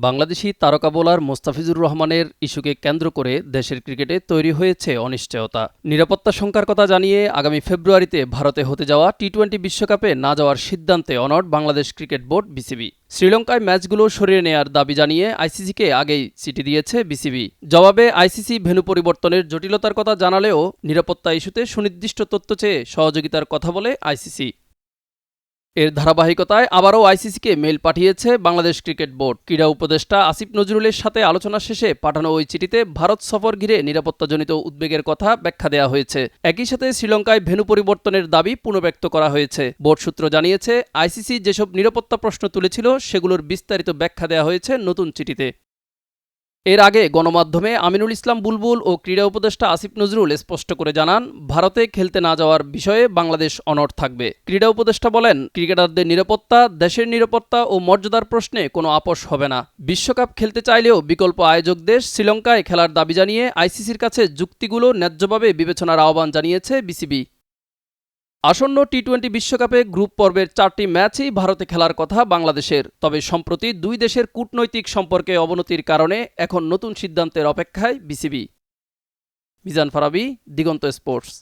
বাংলাদেশি তারকা বোলার মোস্তাফিজুর রহমানের ইস্যুকে কেন্দ্র করে দেশের ক্রিকেটে তৈরি হয়েছে অনিশ্চয়তা। নিরাপত্তা শঙ্কার কথা জানিয়ে আগামী ফেব্রুয়ারিতে ভারতে হতে যাওয়া টি-20 বিশ্বকাপে না যাওয়ার সিদ্ধান্তে অনড় বাংলাদেশ ক্রিকেট বোর্ড বিসিবি। শ্রীলঙ্কায় ম্যাচগুলো সরিয়ে নেয়ার দাবি জানিয়ে আইসিসিকে আগেই চিঠি দিয়েছে বিসিবি। জবাবে আইসিসি ভেন্যু পরিবর্তনের জটিলতার কথা জানালেও নিরাপত্তা ইস্যুতে সুনির্দিষ্ট তথ্য চেয়ে সহযোগিতার কথা বলে আইসিসি। এর ধারাবাহিকতায় আবারও আইসিসিকে মেইল পাঠিয়েছে বাংলাদেশ ক্রিকেট বোর্ড। ক্রীড়া উপদেষ্টা আসিফ নজরুলের সাথে আলোচনা শেষে পাঠানো ওই চিঠিতে ভারত সফর ঘিরে নিরাপত্তাজনিত উদ্বেগের কথা ব্যাখ্যা দেওয়া হয়েছে। একই সাথে শ্রীলঙ্কায় ভেন্যু পরিবর্তনের দাবি পুনর্ব্যক্ত করা হয়েছে। বোর্ড সূত্র জানিয়েছে, আইসিসি যেসব নিরাপত্তা প্রশ্ন তুলেছিল সেগুলোর বিস্তারিত ব্যাখ্যা দেওয়া হয়েছে নতুন চিঠিতে। এর আগে গণমাধ্যমে আমিনুল ইসলাম বুলবুল ও ক্রীড়া উপদেষ্টা আসিফ নজরুল স্পষ্ট করে জানান, ভারতে খেলতে না যাওয়ার বিষয়ে বাংলাদেশ অনড় থাকবে। ক্রীড়া উপদেষ্টা বলেন, ক্রিকেটারদের নিরাপত্তা, দেশের নিরাপত্তা ও মর্যাদার প্রশ্নে কোনো আপোষ হবে না। বিশ্বকাপ খেলতে চাইলেও বিকল্প আয়োজক দেশ শ্রীলঙ্কায় খেলার দাবি জানিয়ে আইসিসির কাছে যুক্তিগুলো ন্যায্যভাবে বিবেচনার আহ্বান জানিয়েছে বিসিবি। আসন্ন টি-20 বিশ্বকাপে গ্রুপ পর্বের 4টি ম্যাচই ভারতে খেলার কথা বাংলাদেশের। তবে সম্প্রতি দুই দেশের কূটনৈতিক সম্পর্কে অবনতির কারণে এখন নতুন সিদ্ধান্তের অপেক্ষায় বিসিবি। মিজান ফারাবী, দিগন্ত স্পোর্টস।